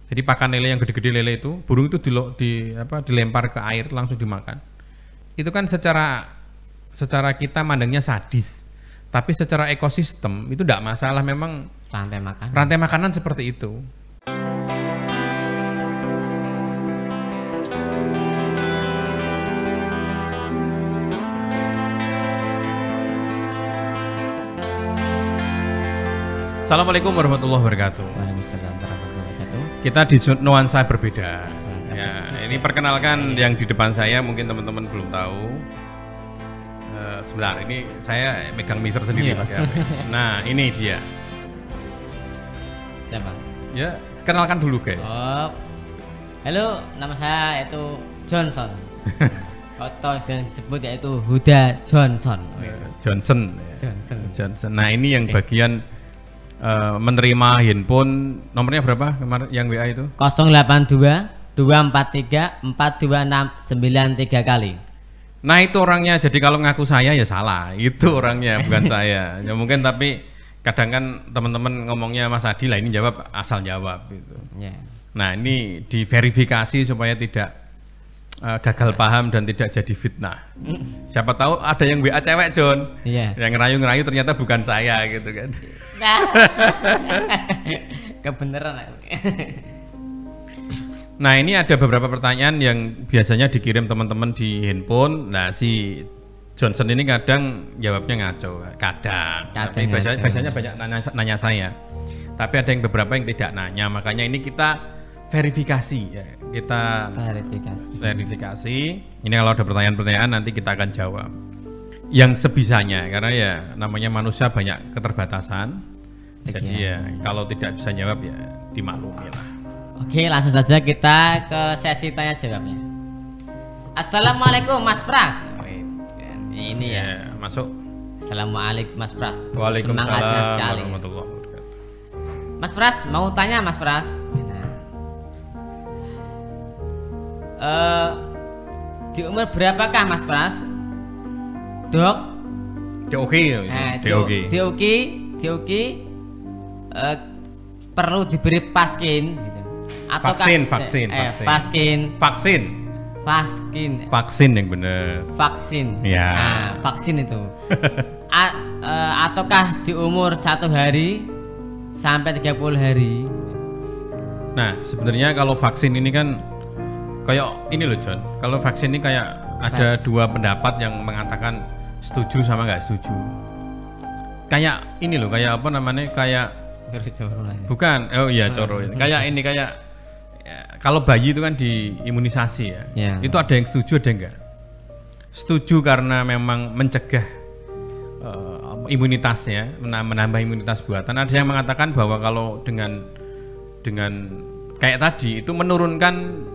Jadi pakan lele yang gede-gede lele itu, burung itu dilempar ke air langsung dimakan. Itu kan secara kita mandangnya sadis. Tapi secara ekosistem itu tidak masalah, memang rantai makanan seperti itu. Assalamualaikum warahmatullahi wabarakatuh. Waalaikumsalam warahmatullahi wabarakatuh. Kita di nuansa berbeda. Ya, ini perkenalkan yang di depan saya, mungkin teman-teman belum tahu. Sebentar, ini saya megang mixer sendiri pakai HP. Nah, ini dia. Siapa? Ya, kenalkan dulu guys. Oh, halo, nama saya yaitu Johnson. Atau yang disebut yaitu Huda Johnson. Johnson. Johnson. Nah, ini yang bagian menerima handphone. Nomornya berapa kemarin yang WA itu? 082 243 42693 kali. Nah, itu orangnya. Jadi kalau ngaku saya ya salah. Itu orangnya, bukan saya. Ya mungkin, tapi kadang kan teman-teman ngomongnya Mas Adi lah, ini jawab asal jawab gitu. Yeah. Nah, ini diverifikasi supaya tidak gagal paham dan tidak jadi fitnah. Siapa tahu ada yang WA cewek, John. Iya. Yang ngerayu-ngerayu ternyata bukan saya gitu kan. Kebeneran. Nah, ini ada beberapa pertanyaan yang biasanya dikirim teman-teman di handphone. Nah, si Johnson ini kadang jawabnya ngaco, tapi biasanya banyak nanya saya. Tapi ada yang beberapa yang tidak nanya, makanya ini kita verifikasi ya. Kita verifikasi. Ini kalau ada pertanyaan-pertanyaan nanti kita akan jawab yang sebisanya, karena ya namanya manusia banyak keterbatasan. Jadi ya kalau tidak bisa jawab ya dimaklumi lah. Oke, langsung saja kita ke sesi tanya jawabnya. Assalamualaikum Mas Pras. Ini ya. Masuk. Assalamualaikum Mas Pras. Waalaikumsalam warahmatullahi wabarakatuh. Mas Pras, mau tanya Mas Pras. Di umur berapakah Mas Pras? Dok? Dioki perlu diberi paskin gitu. Vaksin yang benar. Vaksin. Ya. Nah, vaksin itu. Ataukah di umur 1 hari sampai 30 hari? Nah, sebenarnya kalau vaksin ini kan kayak ini loh John. Kalau vaksin ini kayak ada dua pendapat yang mengatakan setuju sama nggak setuju. Kayak ini loh, kayak apa namanya, kayak bukan, oh iya coro ini. Kayak ini kayak ya, kalau bayi itu kan diimunisasi ya. Itu ada yang setuju, ada yang enggak. Setuju karena memang mencegah imunitasnya, menambah imunitas buatan. Ada yang mengatakan bahwa kalau dengan kayak tadi itu menurunkan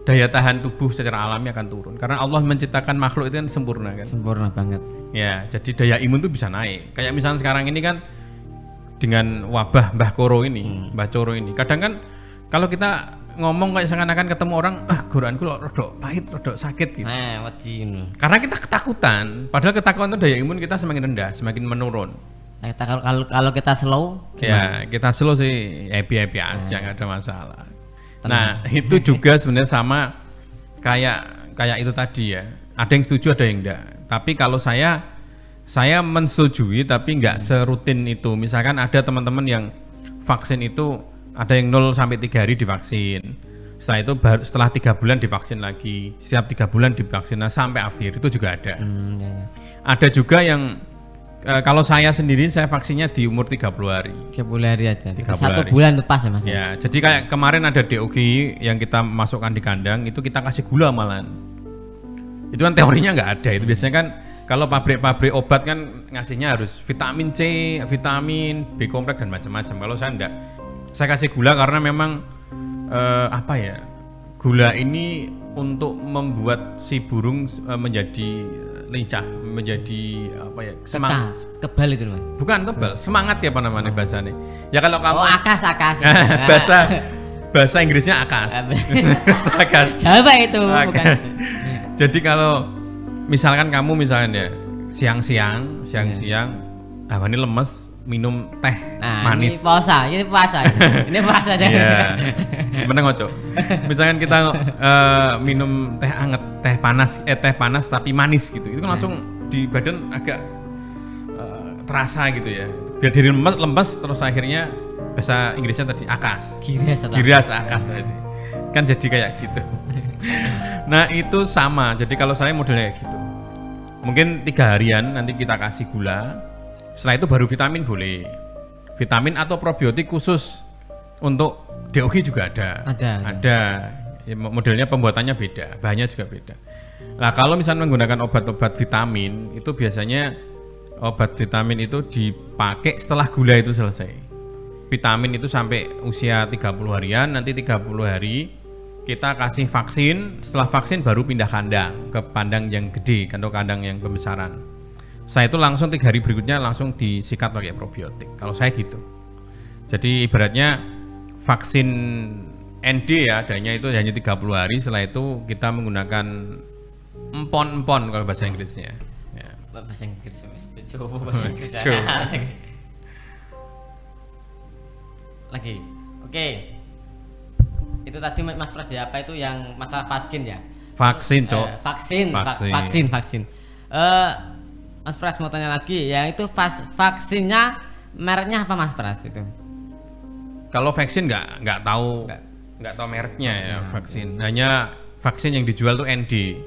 daya tahan tubuh secara alami akan turun, karena Allah menciptakan makhluk itu kan sempurna kan. Sempurna banget. Ya, jadi daya imun itu bisa naik. Kayak misalnya sekarang ini kan dengan wabah Mbah Coro ini, kadang kan kalau kita ngomong kayak seakan-akan ketemu orang, goraanku rodok pahit, rodok sakit gitu. Karena kita ketakutan, padahal ketakutan itu daya imun kita semakin rendah, semakin menurun. Kalau kita slow, gimana? Ya kita slow sih happy aja, nggak ada masalah. Nah, itu juga sebenarnya sama kayak itu tadi ya. Ada yang setuju, ada yang enggak. Tapi kalau saya mensetujui, tapi enggak serutin itu. Misalkan ada teman-teman yang vaksin itu ada yang 0 sampai 3 hari divaksin. Setelah itu setelah 3 bulan divaksin lagi. Setiap 3 bulan divaksin, nah, sampai akhir itu juga ada. Ada juga yang kalau saya sendiri, saya vaksinnya di umur 30 hari. 30 hari aja. 1 bulan itu pas ya Mas? Ya, jadi kayak kemarin ada DOG yang kita masukkan di kandang, itu kita kasih gula malahan. Itu kan teorinya nggak ada. Itu biasanya kan kalau pabrik-pabrik obat kan ngasihnya harus vitamin C, vitamin B kompleks dan macam-macam. Kalau saya enggak, saya kasih gula karena memang gula ini untuk membuat si burung menjadi lincah, menjadi semangat, kebal itu loh. Bukan kebal, semangat ya apa namanya bahasanya. Ya kalau kamu akas. bahasa Inggrisnya akas. Akas. Jawa itu bukan. Jadi kalau misalkan kamu misalnya siang-siang, ini lemes, minum teh manis. Ini puasa aja. Iya. meneng ojo. Misalkan kita minum teh anget, teh panas tapi manis gitu. Itu kan langsung di badan agak terasa gitu ya. Biar diri lemes terus akhirnya bahasa Inggrisnya tadi akas. Giras akas tadi. Kan jadi kayak gitu. Nah, itu sama. Jadi kalau saya modelnya kayak gitu. Mungkin 3 harian nanti kita kasih gula. Setelah itu baru vitamin boleh. Vitamin atau probiotik khusus untuk DOG juga ada. Ada. Ya, modelnya pembuatannya beda, bahannya juga beda. Nah, kalau misalnya menggunakan obat-obat vitamin, itu biasanya obat vitamin itu dipakai setelah gula itu selesai. Vitamin itu sampai usia 30 harian, nanti 30 hari kita kasih vaksin. Setelah vaksin baru pindah kandang ke kandang yang gede atau kandang yang pembesaran. Saya itu langsung 3 hari berikutnya langsung disikat pakai probiotik. Kalau saya gitu. Jadi ibaratnya vaksin ND ya, adanya itu hanya 30 hari. Setelah itu kita menggunakan empon kalau bahasa Inggrisnya. Ya. Bahasa Inggris lagi. Oke. Itu tadi Mas Pras ya, apa itu yang masalah vaksin ya? Vaksin, Cok. Vaksin. Mas Pras mau tanya lagi, yang itu vaksinnya mereknya apa Mas Pras itu? Kalau vaksin nggak tahu mereknya ya vaksin. Hanya vaksin yang dijual tuh ND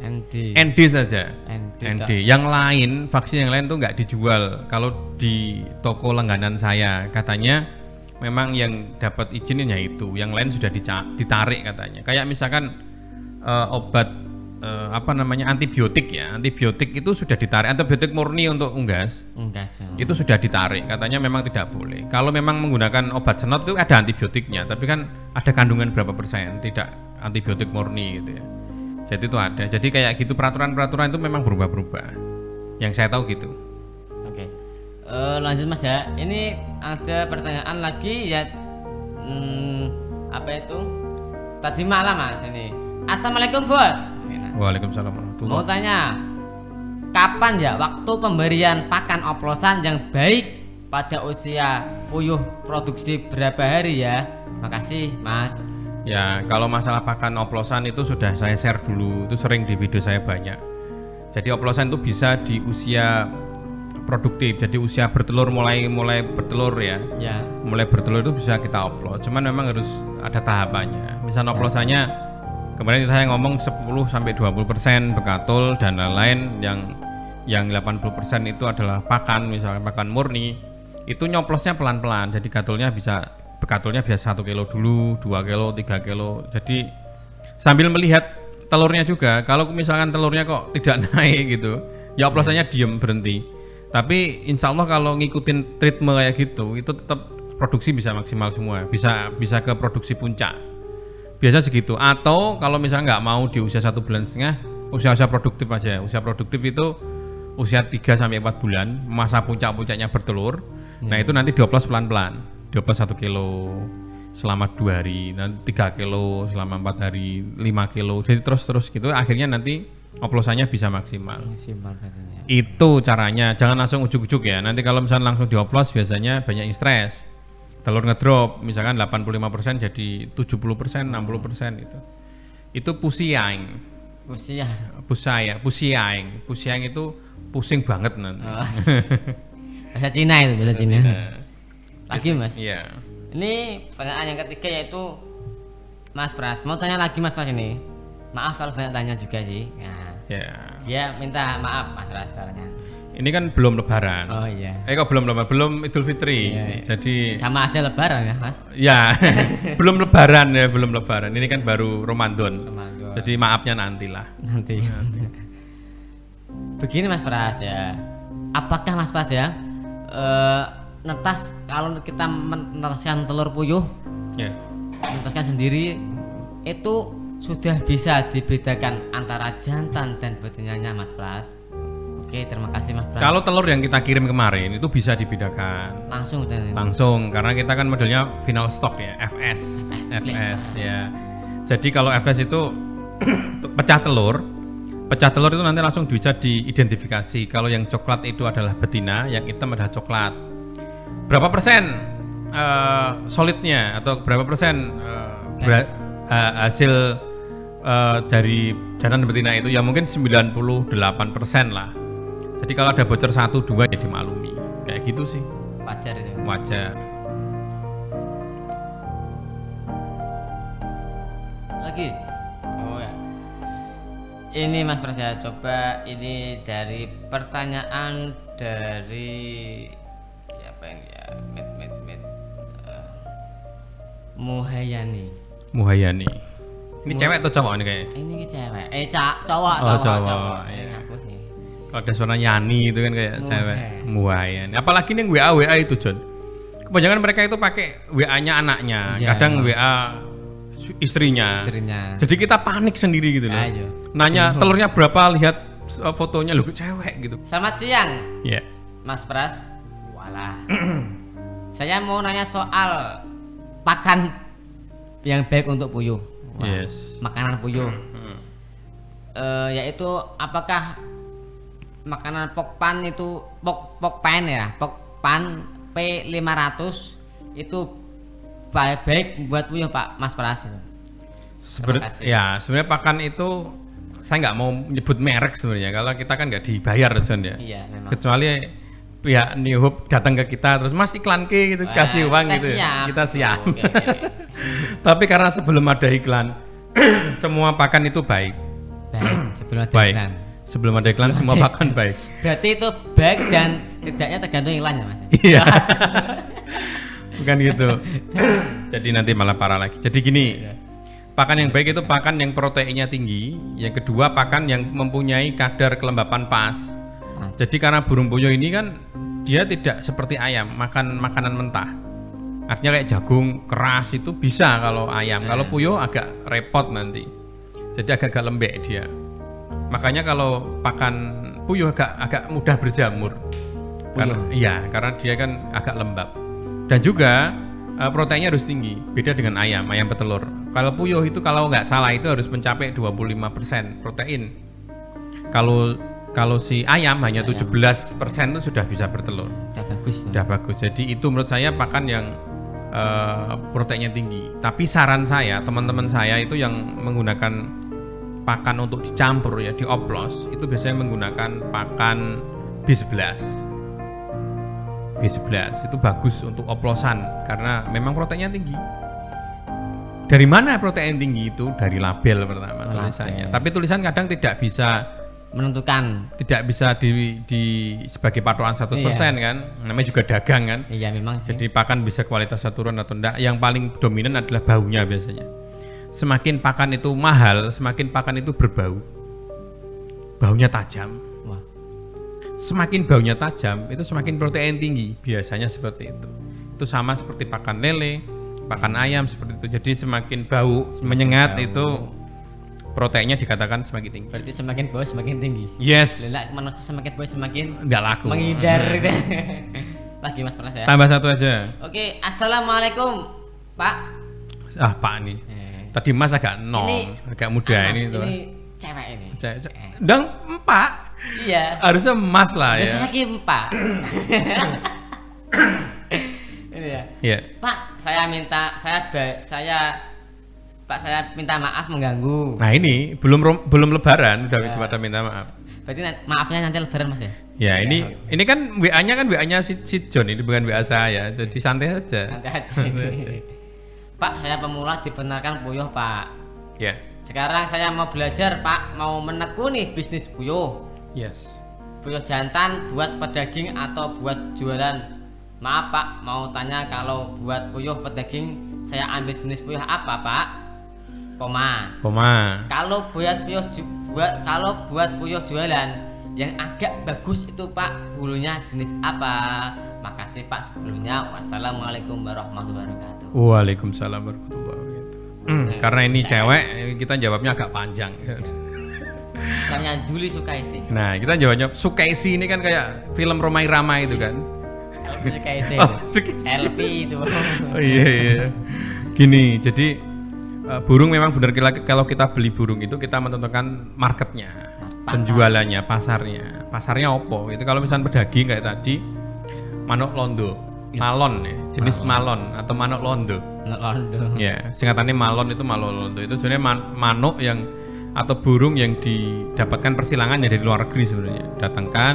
saja. ND. Yang lain vaksin yang lain tuh nggak dijual. Kalau di toko langganan saya katanya memang yang dapat izinnya itu, yang lain sudah ditarik katanya. Kayak misalkan obat antibiotik ya, antibiotik itu sudah ditarik, antibiotik murni untuk unggas itu sudah ditarik, katanya memang tidak boleh. Kalau memang menggunakan obat senot itu ada antibiotiknya, tapi kan ada kandungan berapa persen, tidak antibiotik murni gitu ya. Jadi itu ada, jadi kayak gitu peraturan itu memang berubah-berubah, yang saya tahu gitu. Oke. Lanjut Mas ya, ini ada pertanyaan lagi ya, apa itu tadi malam Mas ini. Assalamualaikum Bos. Waalaikumsalam warahmatullahi. Mau tanya, kapan ya waktu pemberian pakan oplosan yang baik pada usia puyuh produksi berapa hari ya? Makasih Mas. Ya, kalau masalah pakan oplosan itu sudah saya share dulu, itu sering di video saya banyak. Jadi oplosan itu bisa di usia produktif, jadi usia bertelur mulai bertelur ya. Mulai bertelur itu bisa kita oplos. Cuman memang harus ada tahapannya. Misalnya oplosannya kemarin saya ngomong 10-20% bekatul dan lain-lain, yang 80% itu adalah pakan, misalnya pakan murni. Itu nyoplosnya pelan-pelan. Jadi bekatulnya biasa 1 kilo dulu, 2 kilo, 3 kilo. Jadi sambil melihat telurnya juga. Kalau misalkan telurnya kok tidak naik gitu, ya oplosannya diem, berhenti. Tapi insya Allah kalau ngikutin treatment kayak gitu, itu tetap produksi bisa maksimal semua, bisa ke produksi puncak. Biasa segitu. Atau kalau misalnya nggak mau di usia 1,5 bulan, usia produktif aja. Usia produktif itu usia 3-4 bulan, masa puncaknya bertelur. Nah itu nanti dioplos pelan-pelan, dioplos 1 kilo selama 2 hari, nanti 3 kilo selama 4 hari, 5 kilo, jadi terus gitu. Akhirnya nanti oplosannya bisa maksimal. Itu caranya. Jangan langsung ujuk-ujuk ya. Nanti kalau misalnya langsung dioplos biasanya banyak yang stres. Telur ngedrop misalkan 85% jadi 70%, 60% itu. Itu pusiang. Pusiang itu pusing banget nanti. Oh. Bahasa Cina itu, bahasa Cina. Lagi Mas. Iya. Ini pertanyaan yang ketiga yaitu Mas Pras. Mau tanya lagi Mas Pras ini. Maaf kalau banyak tanya juga sih. Nah, dia minta maaf Mas Pras caranya. Ini kan belum Lebaran. Oh iya. Kok belum Lebaran, belum Idul Fitri. Iya. Jadi sama aja Lebaran ya, Mas. Ya, belum Lebaran ya, belum Lebaran. Ini kan baru Ramadan. Jadi maafnya nantilah. Nanti. Begini Mas Pras ya. Apakah Mas Pras ya netas, kalau kita menetaskan telur puyuh, menetaskan sendiri itu sudah bisa dibedakan antara jantan dan betinanya Mas Pras? Oke, terima kasih Mas Pras. Kalau telur yang kita kirim kemarin itu bisa dibedakan langsung karena kita kan modelnya final stock ya, FS ya. Jadi kalau FS itu pecah telur itu nanti langsung bisa diidentifikasi. Kalau yang coklat itu adalah betina, yang hitam adalah coklat. Berapa persen solidnya atau berapa persen hasil dari jantan betina itu ya mungkin 98% lah. Jadi kalau ada bocor 1-2 ya dimaklumi. Kayak gitu sih. Wajar itu. Wajar. Lagi. Oh ya. Ini Mas Pras ya, coba ini dari pertanyaan dari apa yang ya Muhayani. Ini cewek atau cowok nih kayaknya? Ini cewek. Cowok. Oh, cowok. Ini Iya. aku sih. Kalau ada suara Yani itu kan kayak cewek. Muhayani. Apalagi nih WA itu John. Kebanyakan mereka itu pakai WA-nya anaknya, Iya, kadang emang. WA istrinya. Jadi kita panik sendiri gitu loh. Ayo. Nanya telurnya berapa, lihat fotonya loh cewek gitu. Selamat siang, Iya. Mas Pras. Walah. Saya mau nanya soal pakan yang baik untuk puyuh. Wah, Yes. makanan puyuh. Hmm. Yaitu apakah makanan pokpan itu pokpan P500 itu baik buat puyuh Pak Mas Pras itu. Sebenarnya pakan itu saya nggak mau nyebut merek sebenarnya. Kalau kita kan nggak dibayar John ya. Iya memang. Kecuali pihak New Hope datang ke kita terus Mas iklan ke gitu, kasih uang kita gitu. siap. Kita siap. Oke. Tapi karena sebelum ada iklan semua pakan itu baik. Baik, sebelum ada Baik. iklan. Sebelum ada iklan semua pakan baik. Berarti itu baik dan tidaknya tergantung iklannya Mas. Iya. Bukan gitu. Jadi nanti malah parah lagi. Jadi gini, pakan yang baik itu pakan yang proteinnya tinggi. Yang kedua pakan yang mempunyai kadar kelembapan pas. Jadi karena burung puyuh ini kan dia tidak seperti ayam makan makanan mentah. Artinya kayak jagung keras itu bisa kalau ayam. Kalau puyuh agak repot nanti. Jadi agak lembek dia. Makanya kalau pakan puyuh agak mudah berjamur. Karena dia kan agak lembab. Dan juga proteinnya harus tinggi. Beda dengan ayam petelur. Kalau puyuh itu kalau nggak salah itu harus mencapai 25% protein. Kalau si ayam hanya 17% itu sudah bisa bertelur. Sudah bagus. Jadi itu menurut saya pakan yang proteinnya tinggi. Tapi saran saya, teman-teman saya itu yang menggunakan pakan untuk dicampur ya, dioplos, itu biasanya menggunakan pakan B11. B11 itu bagus untuk oplosan karena memang proteinnya tinggi. Dari mana protein tinggi itu? Dari label pertama tulisannya. Tapi tulisan kadang tidak bisa menentukan, tidak bisa di sebagai patokan 100% kan. Namanya juga dagang kan. Iya memang sih. Jadi pakan bisa kualitasnya turun atau enggak. Yang paling dominan adalah baunya biasanya. Semakin pakan itu mahal, semakin pakan itu berbau. Baunya tajam. Wah. Semakin baunya tajam, itu semakin protein tinggi. Biasanya seperti itu. Itu sama seperti pakan lele, pakan ayam seperti itu. Jadi semakin bau menyengat itu proteinnya dikatakan semakin tinggi. Berarti semakin bau semakin tinggi. Yes. Lelah manusia semakin bau semakin nggak laku. Menghindar gitu. Lagi Mas Pras ya. Tambah satu aja. Oke, assalamualaikum Pak. Pak nih. Tadi Mas agak agak muda ini tuh. Ini cewek ini. Dang Pak. Iya. Harusnya Mas lah ya. Biasanya Kim Pak. Ini ya. Iya. Pak, saya minta maaf mengganggu. Nah ini belum Lebaran udah pada minta maaf. Berarti maafnya nanti Lebaran Mas ya? Ya ini kan WA-nya si John, ini bukan WA saya, jadi santai aja. Santai aja. Pak, saya pemula dibenarkan puyuh Pak. Ya. Sekarang saya mau belajar Pak, mau menekuni bisnis puyuh. Yes. Puyuh jantan buat pedaging atau buat jualan? Maaf Pak, mau tanya kalau buat puyuh pedaging saya ambil jenis puyuh apa Pak? Koma. Kalau buat puyuh jualan yang agak bagus itu Pak, bulunya jenis apa? Makasih Pak sebelumnya. Wassalamualaikum warahmatullahi wabarakatuh. Waalaikumsalam warahmatullahi wabarakatuh. Karena ini cewek, kita jawabnya agak panjang. Namanya Juli Sukaisi. Nah, kita jawabnya Sukaisi ini kan kayak film Roma Irama itu kan. Sukaisi. LP itu. Oh iya. Gini, jadi burung memang benar kalau kita beli burung itu kita menentukan marketnya, penjualannya, pasarnya opo. Itu kalau misalnya pedaging kayak tadi, manuk londo. malon ya, jenis malon atau manuk londo. Londo. Ya, singkatannya malon itu manuk londo. Itu sebenarnya manuk yang atau burung yang didapatkan persilangannya dari luar negeri sebenarnya. Datangkan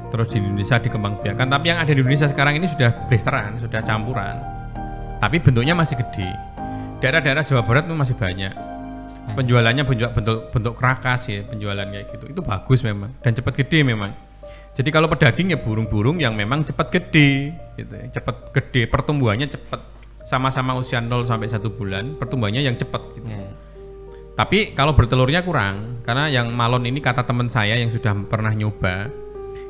terus di Indonesia dikembangbiakan. Tapi yang ada di Indonesia sekarang ini sudah blasteran, sudah campuran. Tapi bentuknya masih gede. Daerah-daerah Jawa Barat itu masih banyak. Penjualannya bentuk kerakas ya, penjualan kayak gitu. Itu bagus memang dan cepat gede memang. Jadi kalau pedaging ya burung-burung yang memang cepat gede gitu ya. Cepat gede, pertumbuhannya cepat. Sama-sama usia 0 sampai 1 bulan, pertumbuhannya yang cepat gitu. Tapi kalau bertelurnya kurang, karena yang malon ini kata teman saya yang sudah pernah nyoba,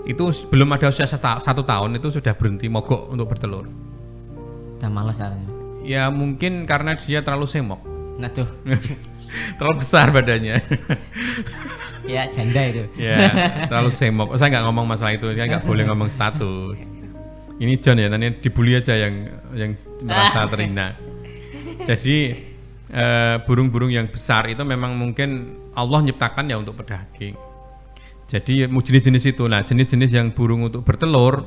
itu belum ada usia 1 tahun itu sudah berhenti mogok untuk bertelur. Udah males artinya. Ya mungkin karena dia terlalu semok. Nah tuh. Terlalu besar badannya. Ya janda itu. Ya terlalu semok. Saya nggak ngomong masalah itu, saya nggak boleh ngomong status. Ini John ya, tadi dibully aja yang merasa terhina. Jadi burung-burung yang besar itu memang mungkin Allah nyiptakan ya untuk pedaging. Jadi jenis-jenis itu. Nah jenis-jenis yang burung untuk bertelur,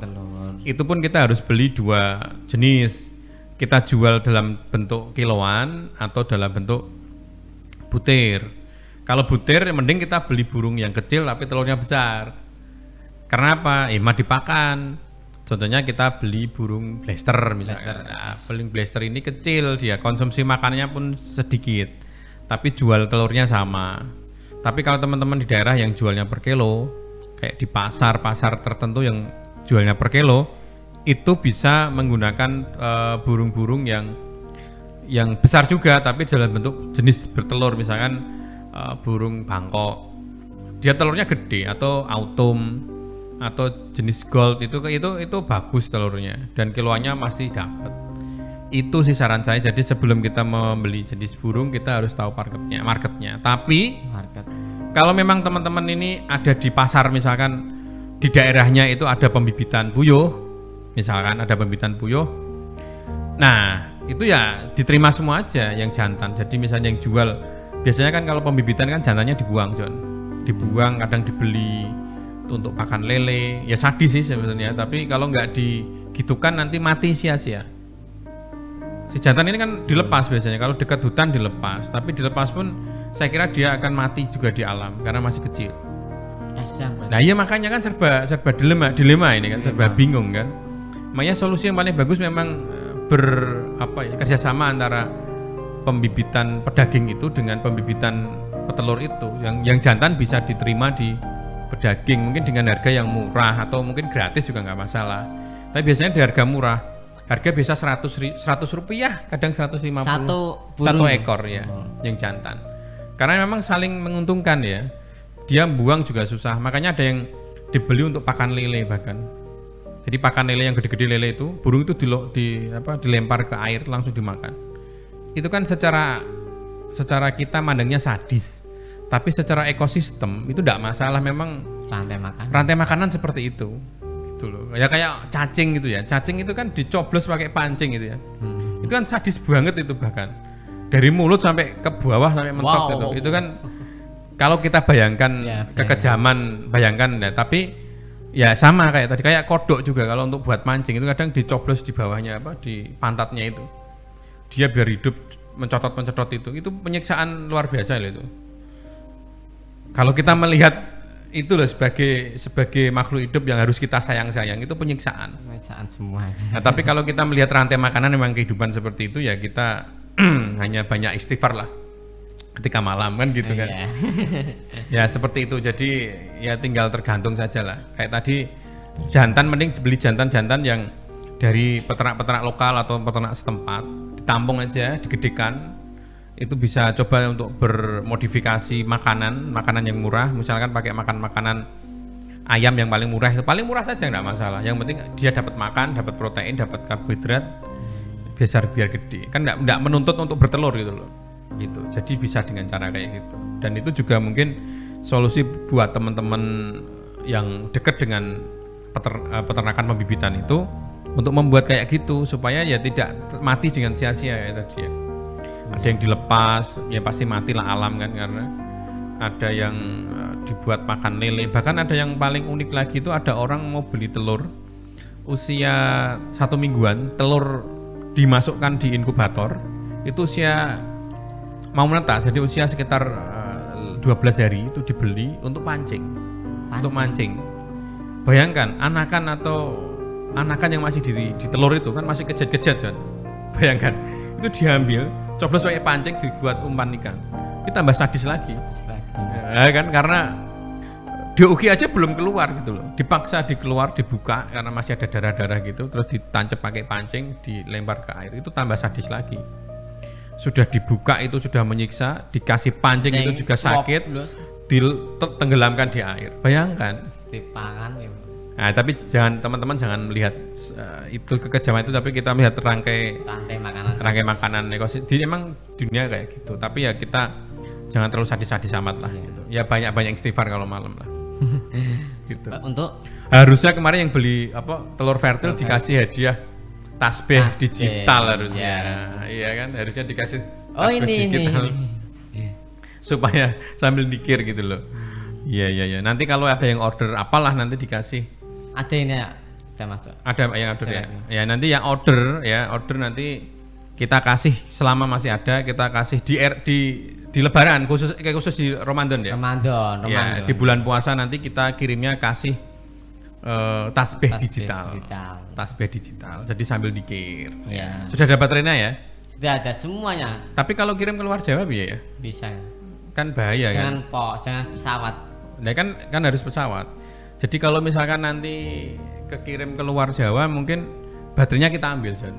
itu pun kita harus beli 2 jenis. Kita jual dalam bentuk kiloan atau dalam bentuk butir. Kalau butir mending kita beli burung yang kecil tapi telurnya besar. Karena apa? Hemat dipakan. Contohnya kita beli burung blaster misalnya. Nah, burung blaster ini kecil, dia konsumsi makanannya pun sedikit, tapi jual telurnya sama. Tapi kalau teman-teman di daerah yang jualnya per kilo, kayak di pasar tertentu yang jualnya per kilo, itu bisa menggunakan burung-burung yang besar juga, tapi dalam bentuk jenis bertelur, misalkan burung Bangkok, dia telurnya gede, atau autumn atau jenis gold itu bagus telurnya dan kiloannya masih dapat. Itu sih saran saya. Jadi sebelum kita membeli jenis burung kita harus tahu marketnya. Tapi kalau memang teman-teman ini ada di pasar, misalkan di daerahnya itu ada pembibitan puyuh, misalkan ada pembibitan puyuh, nah itu ya diterima semua aja yang jantan. Jadi misalnya yang jual, biasanya kan kalau pembibitan kan jantannya dibuang, John, dibuang, kadang dibeli untuk pakan lele. Ya sadis sih sebenarnya, tapi kalau nggak digitukan nanti mati sia-sia. Si jantan ini kan dilepas biasanya, kalau dekat hutan dilepas, tapi dilepas pun saya kira dia akan mati juga di alam karena masih kecil. Nah iya, makanya kan serba dilema ini kan, serba bingung kan. Makanya solusi yang paling bagus memang kerjasama antara pembibitan pedaging itu dengan pembibitan petelur itu. Yang jantan bisa diterima di pedaging, mungkin dengan harga yang murah atau mungkin gratis juga nggak masalah. Tapi biasanya di harga murah, harga bisa 100 rupiah, kadang 150 satu ekor ya, yang jantan. Karena memang saling menguntungkan ya. Dia buang juga susah, makanya ada yang dibeli untuk pakan lele bahkan. Jadi pakan lele yang gede-gede lele itu, burung itu dilempar ke air langsung dimakan. Itu kan secara kita mandangnya sadis. Tapi secara ekosistem itu tidak masalah, memang rantai makanan seperti itu, gitu loh. Ya kayak cacing gitu ya, cacing itu kan dicoblos pakai pancing gitu ya. Itu kan sadis banget itu, bahkan dari mulut sampai ke bawah sampai mentok gitu. Itu kan kalau kita bayangkan kekejaman, bayangkan ya. Tapi ya sama kayak tadi, kayak kodok juga kalau untuk buat mancing itu kadang dicoblos di bawahnya di pantatnya itu. Dia biar hidup mencotot itu penyiksaan luar biasa loh itu. Kalau kita melihat itu loh sebagai makhluk hidup yang harus kita sayang, itu penyiksaan semua. Nah, tapi kalau kita melihat rantai makanan memang kehidupan seperti itu, ya kita hanya banyak istighfar lah ketika malam kan gitu kan. Ya seperti itu. Jadi ya tinggal tergantung saja lah. Kayak tadi jantan, mending beli jantan yang dari peternak-peternak lokal atau peternak setempat, ditampung aja, digedekan. Itu bisa coba untuk bermodifikasi makanan yang murah, misalkan pakai makanan ayam yang paling murah, itu paling murah saja nggak masalah. Yang penting dia dapat makan, dapat protein, dapat karbohidrat, biar gede. Kan nggak menuntut untuk bertelur gitu loh. Gitu. Jadi bisa dengan cara kayak gitu. Dan itu juga mungkin solusi buat teman-teman yang dekat dengan peternakan pembibitan itu, untuk membuat kayak gitu supaya ya tidak mati dengan sia-sia ya tadi ya. Ada yang dilepas, ya pasti matilah alam kan, karena ada yang dibuat makan lele. Bahkan ada yang paling unik lagi itu, ada orang mau beli telur usia 1 mingguan telur dimasukkan di inkubator itu usia mau menetas, jadi usia sekitar 12 hari itu dibeli untuk pancing. Untuk mancing. Bayangkan anakan yang masih di telur itu kan masih kejat-kejat kan. Bayangkan itu diambil, coblos pakai pancing dibuat umpan ikan. Kita tambah sadis lagi. Ya kan, karena DOG aja belum keluar gitu loh, dipaksa dibuka karena masih ada darah-darah gitu, terus ditancap pakai pancing, dilempar ke air, itu tambah sadis lagi. Sudah dibuka itu sudah menyiksa, dikasih pancing itu juga sakit, ditenggelamkan di air. Bayangkan. Dipangan ya. Nah, tapi teman-teman jangan melihat itu kekejaman itu, tapi kita melihat rangkai makanan. Emang dunia kayak gitu, tapi ya kita jangan terlalu sadis-sadis amat lah gitu. Ya banyak istighfar kalau malam lah. Gitu. Untuk harusnya kemarin yang beli telur fertil dikasih hadiah tasbih digital harusnya. Iya kan, harusnya dikasih tasbih digital. Supaya sambil dikir gitu loh. Iya. Nanti kalau ada yang order apalah nanti dikasih. Ada ini ya, kita masuk. Ada yang order ya. Ya nanti yang order nanti kita kasih selama masih ada, kita kasih di Lebaran khusus di Ramadan ya. Ramadan. Ya, di bulan puasa nanti kita kirimnya kasih tasbih digital. Tasbih digital. Jadi sambil dikir. Ya. Sudah dapat Rena ya? Sudah ada semuanya. Tapi kalau kirim ke luar Jawa ya? Bisa. Kan bahaya jangan kan? Jangan pesawat. Nah kan harus pesawat. Jadi kalau misalkan nanti kekirim ke luar Jawa mungkin baterainya kita ambil John.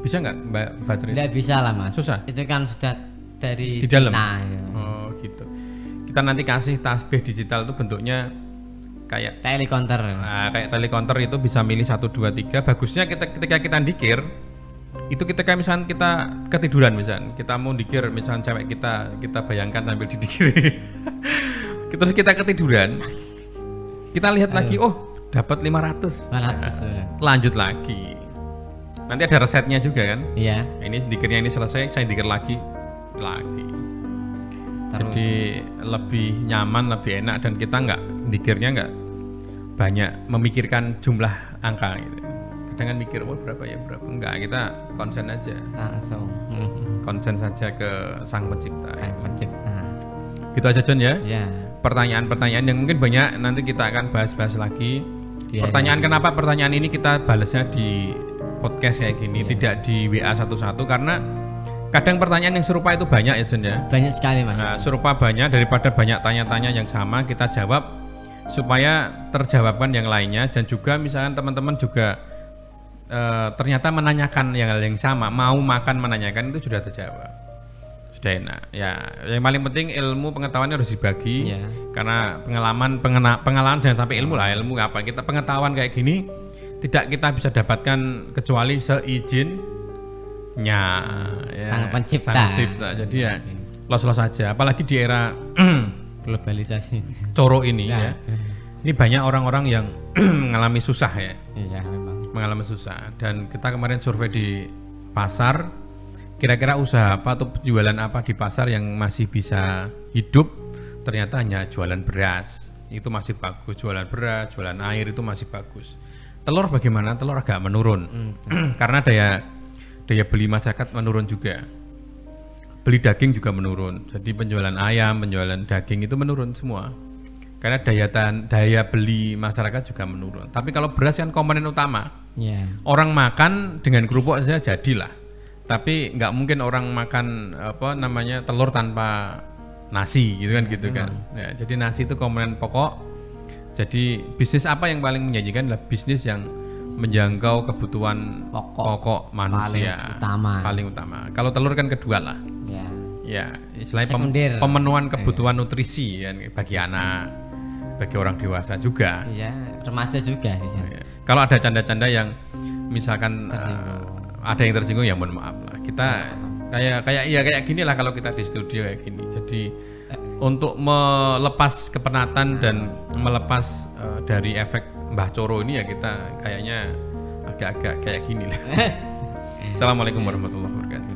Bisa nggak Mbak baterai? Nggak bisa lah Mas. Susah. Itu kan sudah dari di dalam. Ya. Oh gitu. Kita nanti kasih tasbih digital itu bentuknya kayak telecounter. Nah, kayak telecounter itu bisa milih 1, 2, 3. Bagusnya ketika kita dikir itu kayak misalnya kita ketiduran misalnya kita mau dikir misalnya cewek kita bayangkan sambil didikir. Terus kita ketiduran. Kita lihat lagi, dapat 500. Lanjut lagi. Nanti ada resepnya juga kan? Iya. Ini dikirnya ini selesai, saya dikir lagi. Terus. Jadi lebih nyaman, lebih enak dan kita dikirnya nggak banyak memikirkan jumlah angka gitu. Kadang kan mikir berapa enggak, kita konsen aja. Langsung. Konsen saja ke Sang Pencipta. Pencipta. Gitu aja John ya? Iya. Pertanyaan-pertanyaan yang mungkin banyak nanti kita akan bahas-bahas lagi. Kenapa pertanyaan ini kita balasnya di podcast kayak gini, tidak di WA satu-satu karena kadang pertanyaan yang serupa itu banyak ya Jen ya. Banyak sekali Mas. Nah, serupa banyak daripada banyak tanya-tanya yang sama kita jawab supaya terjawabkan yang lainnya dan juga misalkan teman-teman juga ternyata menanyakan yang sama, mau makan menanyakan itu sudah terjawab. Sudah enak. Ya, yang paling penting ilmu pengetahuannya harus dibagi. Ya. Karena pengalaman jangan sampai ilmu lah, ilmu apa? Kita pengetahuan kayak gini tidak kita bisa dapatkan kecuali seizinnya ya, Sang Pencipta. Jadi ya los-los saja, apalagi di era globalisasi coro ini ya. Ini banyak orang-orang yang mengalami susah ya. Iya, memang. Mengalami susah dan kita kemarin survei di pasar kira-kira usaha apa atau jualan apa di pasar yang masih bisa hidup, ternyata hanya jualan beras. Itu masih bagus, jualan beras, jualan air itu masih bagus. Telur bagaimana? Telur agak menurun. Karena daya beli masyarakat menurun juga. Beli daging juga menurun. Jadi penjualan ayam, penjualan daging itu menurun semua. Karena daya beli masyarakat juga menurun. Tapi kalau beras kan komponen utama. Orang makan dengan kerupuk saja jadilah. Tapi nggak mungkin orang makan telur tanpa nasi gitu kan. Ya, jadi nasi itu komponen pokok. Jadi bisnis apa yang paling menjanjikan adalah bisnis yang menjangkau kebutuhan pokok manusia paling utama. Kalau telur kan kedua lah. Ya, istilahnya pemenuhan kebutuhan nutrisi ya, bagi anak, bagi orang dewasa juga. Remaja juga. Ya. Kalau ada canda-canda yang misalkan ada yang tersinggung ya mohon maaf lah. Kita kayak gini lah kalau kita di studio kayak gini. Jadi untuk melepas kepenatan dan melepas dari efek Mbah Coro ini ya kita kayaknya agak-agak kayak gini lah. Assalamualaikum warahmatullahi wabarakatuh.